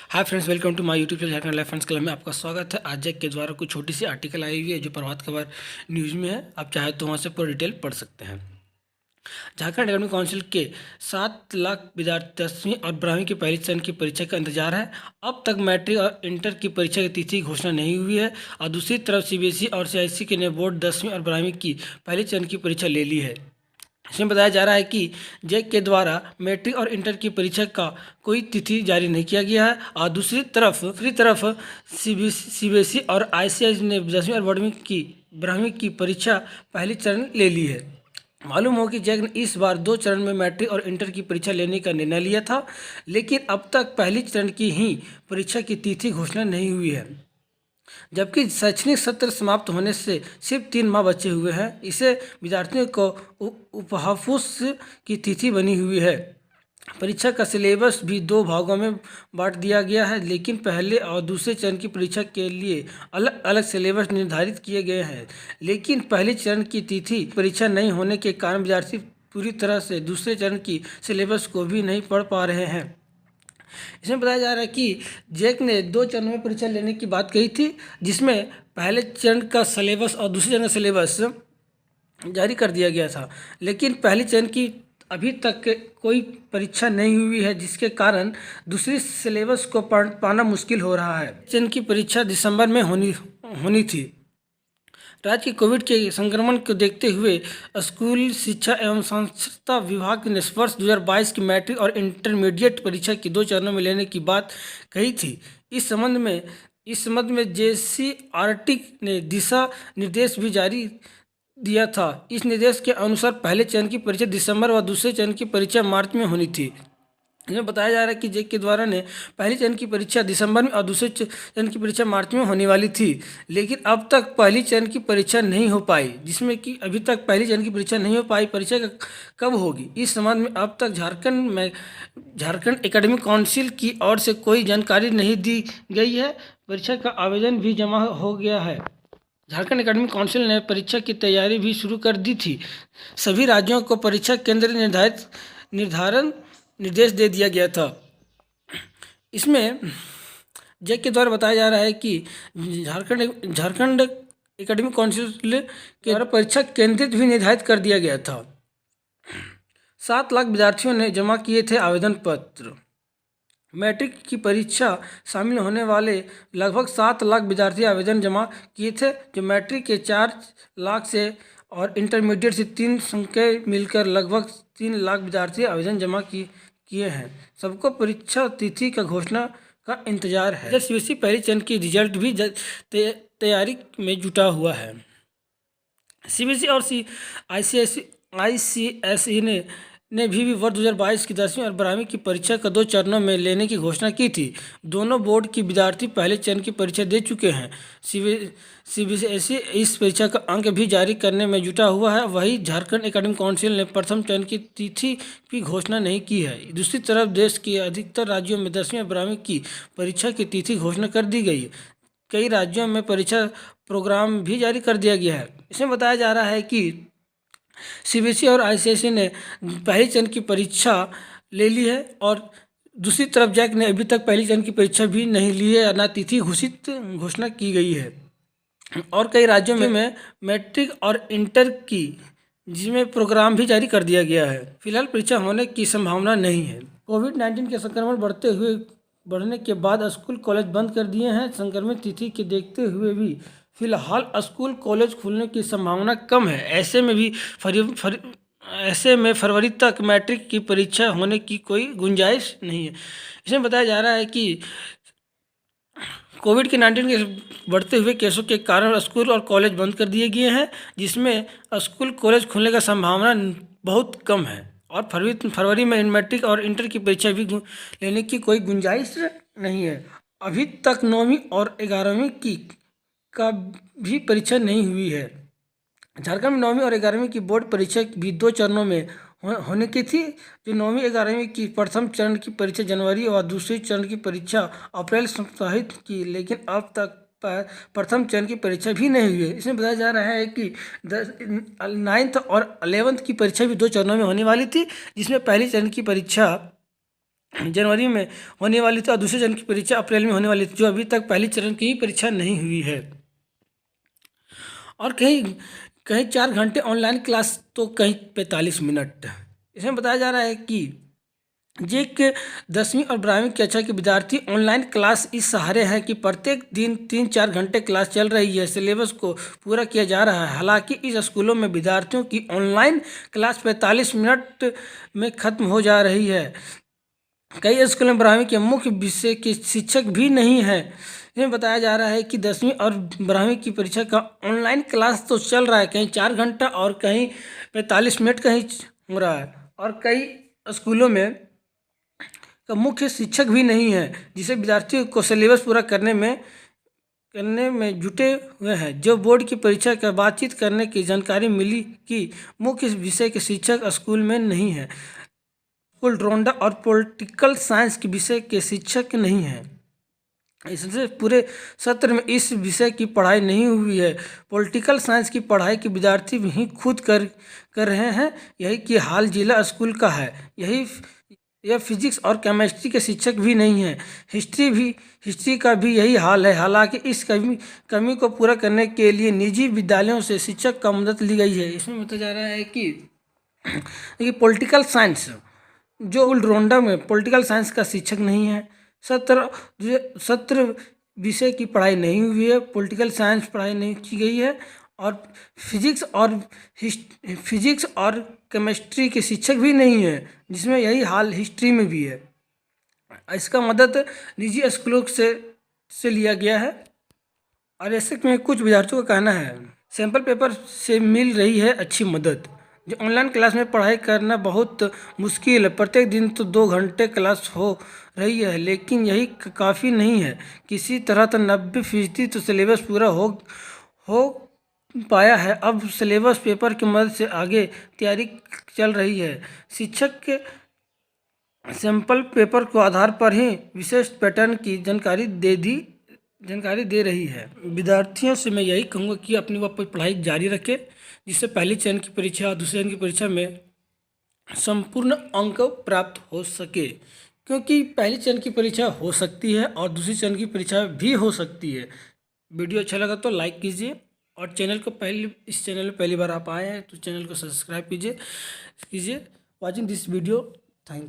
Hi friends, welcome to my YouTube channel Jharkhand life friends club में आपका स्वागत है। आज जैक के द्वारा कुछ छोटी सी आर्टिकल आई हुई है जो प्रभात खबर न्यूज़ में है। आप चाहे तो वहाँ से पूरा डिटेल पढ़ सकते हैं। झारखंड एकेडमिक काउंसिल के 7 लाख विद्यार्थी 10वीं और 12वीं की पहली चरण की परीक्षा का इंतजार है। अब तक मैट्रिक और इंटर की परीक्षा की तिथि की घोषणा नहीं हुई है और दूसरी तरफ सीबीएसई और सीआईएससी ने बोर्ड 10वीं और 12वीं की पहली चरण की परीक्षा ले ली है। इसमें बताया जा रहा है कि जैक के द्वारा मैट्रिक और इंटर की परीक्षा का कोई तिथि जारी नहीं किया गया है और दूसरी तरफ सीबीएसई और आईसीएसई ने 10वीं और 12वीं की परीक्षा पहली चरण ले ली है। मालूम हो कि जैक ने इस बार 2 चरण में मैट्रिक और इंटर की परीक्षा लेने का निर्णय लिया था, लेकिन अब तक पहली चरण की ही परीक्षा की तिथि घोषणा नहीं हुई है। जबकि शैक्षणिक सत्र समाप्त होने से सिर्फ 3 माह बचे हुए हैं। इसे विद्यार्थियों को उपहापुस की तिथि बनी हुई है। परीक्षा का सिलेबस भी 2 भागों में बांट दिया गया है, लेकिन पहले और दूसरे चरण की परीक्षा के लिए अलग अलग सिलेबस निर्धारित किए गए हैं। लेकिन पहले चरण की तिथि परीक्षा नहीं होने के कारण विद्यार्थी पूरी तरह से दूसरे चरण की सिलेबस को भी नहीं पढ़ पा रहे हैं। इसमें बताया जा रहा है कि जैक ने 2 चरणों में परीक्षा लेने की बात कही थी, जिसमें पहले चरण का सिलेबस और दूसरे चरण का सिलेबस जारी कर दिया गया था, लेकिन पहले चरण की अभी तक कोई परीक्षा नहीं हुई है, जिसके कारण दूसरी सिलेबस को पाना मुश्किल हो रहा है। चरण की परीक्षा दिसंबर में होनी थी। राज्य के कोविड के संक्रमण को देखते हुए स्कूल शिक्षा एवं साक्षरता विभाग ने वर्ष 2022 की मैट्रिक और इंटरमीडिएट परीक्षा की 2 चरणों में लेने की बात कही थी। इस संबंध में जेसीईआरटी ने दिशा निर्देश भी जारी दिया था। इस निर्देश के अनुसार पहले चरण की परीक्षा दिसंबर व दूसरे चरण की परीक्षा मार्च में होनी थी। इसमें बताया जा रहा है कि जैक के द्वारा ने पहली चरण की परीक्षा दिसंबर में और दूसरे चरण की परीक्षा मार्च में होने वाली थी, लेकिन अब तक पहली चरण की परीक्षा नहीं हो पाई, जिसमें कि अभी तक पहली चरण की परीक्षा नहीं हो पाई। परीक्षा कब होगी, इस संबंध में अब तक झारखंड एकेडमिक काउंसिल की ओर से कोई जानकारी नहीं दी गई है। परीक्षा का आवेदन भी जमा हो गया है। झारखंड एकेडमिक काउंसिल ने परीक्षा की तैयारी भी शुरू कर दी थी। सभी राज्यों को परीक्षा केंद्र निर्धारण निर्देश दे दिया गया था। इसमें जैक के द्वारा बताया जा रहा है कि झारखंड एकेडमिक काउंसिल के द्वारा परीक्षा केंद्र भी निर्धारित कर दिया गया था। 7 लाख विद्यार्थियों ने जमा किए थे आवेदन पत्र। मैट्रिक की परीक्षा शामिल होने वाले लगभग 7 लाख विद्यार्थी आवेदन जमा किए थे, जो मैट्रिक के 4 लाख से और इंटरमीडिएट से 3 संख्या मिलकर लगभग 3 लाख विद्यार्थी आवेदन जमा किए हैं। सबको परीक्षा तिथि का घोषणा का इंतजार है। सीबीएसई पहली चरण की रिजल्ट भी तैयारी में जुटा हुआ है। सीबीएसई और आईसीएसई ने भी वर्ष 2022 की 10वीं और 12वीं की परीक्षा का 2 चरणों में लेने की घोषणा की थी। दोनों बोर्ड के विद्यार्थी पहले चरण की परीक्षा दे चुके हैं। सीबीएसई इस परीक्षा का अंक भी जारी करने में जुटा हुआ है। वहीं झारखंड एकेडमिक काउंसिल ने प्रथम चरण की तिथि की घोषणा नहीं की है। दूसरी तरफ देश के अधिकतर राज्यों में 10वीं और 12वीं की परीक्षा की तिथि घोषणा कर दी गई है। कई राज्यों में परीक्षा प्रोग्राम भी जारी कर दिया गया है। इसमें बताया जा रहा है कि सीबीएसई और आईसीएसई ने पहली चरण की परीक्षा ले ली है और दूसरी तरफ जैक ने अभी तक पहली चरण की परीक्षा भी नहीं ली है, ना तिथि घोषणा की गई है। और कई राज्यों में मैट्रिक और इंटर की जिसमें प्रोग्राम भी जारी कर दिया गया है। फिलहाल परीक्षा होने की संभावना नहीं है। कोविड-19 के संक्रमण बढ़ने के बाद स्कूल कॉलेज बंद कर दिए हैं। संक्रमित तिथि के देखते हुए भी फिलहाल स्कूल कॉलेज खुलने की संभावना कम है। ऐसे में फरवरी तक मैट्रिक की परीक्षा होने की कोई गुंजाइश नहीं है। इसमें बताया जा रहा है कि कोविड-19 के बढ़ते हुए केसों के कारण स्कूल और कॉलेज बंद कर दिए गए हैं, जिसमें स्कूल कॉलेज खुलने का संभावना बहुत कम है और फरवरी में मैट्रिक और इंटर की परीक्षा भी लेने की कोई गुंजाइश नहीं है। अभी तक 9वीं और 11वीं का भी परीक्षा नहीं हुई है। झारखंड में 9वीं और 11वीं की बोर्ड परीक्षा भी 2 चरणों में होने की थी, जो 9वीं 11वीं की प्रथम चरण की परीक्षा जनवरी और दूसरे चरण की परीक्षा अप्रैल संहित की, लेकिन अब तक प्रथम चरण की परीक्षा भी नहीं हुई है। इसमें बताया जा रहा है कि 9th और 11th की परीक्षा भी 2 चरणों में होने वाली थी, जिसमें पहली चरण की परीक्षा जनवरी में होने वाली थी और दूसरे चरण की परीक्षा अप्रैल में होने वाली थी, जो अभी तक पहली चरण की ही परीक्षा नहीं हुई है। और कहीं कहीं 4 घंटे ऑनलाइन क्लास तो कहीं 45 मिनट। इसमें बताया जा रहा है कि जे के 10वीं और 12वीं कक्षा के विद्यार्थी ऑनलाइन क्लास इस सहारे हैं कि प्रत्येक दिन 3-4 घंटे क्लास चल रही है, सिलेबस को पूरा किया जा रहा है। हालांकि इस स्कूलों में विद्यार्थियों की ऑनलाइन क्लास 45 मिनट में ख़त्म हो जा रही है। कई स्कूलों में 12वीं के मुख्य विषय के शिक्षक भी नहीं हैं। इसमें बताया जा रहा है कि 10वीं और 12वीं की परीक्षा का ऑनलाइन क्लास तो चल रहा है, कहीं 4 घंटा और कहीं 45 मिनट का ही हो रहा है। और कई स्कूलों में का मुख्य शिक्षक भी नहीं है, जिसे विद्यार्थियों को सिलेबस पूरा करने में जुटे हुए हैं। जो बोर्ड की परीक्षा का बातचीत करने की जानकारी मिली कि मुख्य विषय के शिक्षक स्कूल में नहीं है। स्कूल रोंडा और पॉलिटिकल साइंस के विषय के शिक्षक नहीं हैं। इससे पूरे सत्र में इस विषय की पढ़ाई नहीं हुई है। पॉलिटिकल साइंस की पढ़ाई के विद्यार्थी भी खुद कर रहे हैं। यही कि हाल जिला स्कूल का है। यह फिजिक्स और केमिस्ट्री के शिक्षक भी नहीं हैं। हिस्ट्री का भी यही हाल है। हालांकि इस कमी को पूरा करने के लिए निजी विद्यालयों से शिक्षक का मदद ली गई है। इसमें बताया जा रहा है कि पॉलिटिकल साइंस जो उलरोंडा में पॉलिटिकल साइंस का शिक्षक नहीं है। सत्र विषय की पढ़ाई नहीं हुई है, पॉलिटिकल साइंस पढ़ाई नहीं की गई है और फिजिक्स और केमिस्ट्री के शिक्षक भी नहीं है, जिसमें यही हाल हिस्ट्री में भी है। इसका मदद निजी स्कूलों से लिया गया है। और ऐसे में कुछ विद्यार्थियों का कहना है सैंपल पेपर से मिल रही है अच्छी मदद। जो ऑनलाइन क्लास में पढ़ाई करना बहुत मुश्किल है। प्रत्येक दिन तो 2 घंटे क्लास हो रही है, लेकिन यही काफ़ी नहीं है। किसी तरह तो 90% तो सिलेबस पूरा हो पाया है। अब सिलेबस पेपर की मदद से आगे तैयारी चल रही है। शिक्षक के सैंपल पेपर को आधार पर ही विशेष पैटर्न की जानकारी दे रही है। विद्यार्थियों से मैं यही कहूँगा कि अपनी पढ़ाई जारी रखें, जिससे पहले चरण की परीक्षा और दूसरे चरण की परीक्षा में संपूर्ण अंक प्राप्त हो सके। क्योंकि पहले चरण की परीक्षा हो सकती है और दूसरी चरण की परीक्षा भी हो सकती है। वीडियो अच्छा लगा तो लाइक कीजिए और इस चैनल में पहली बार आप आए हैं तो चैनल को सब्सक्राइब कीजिए। Watching this video, thank you.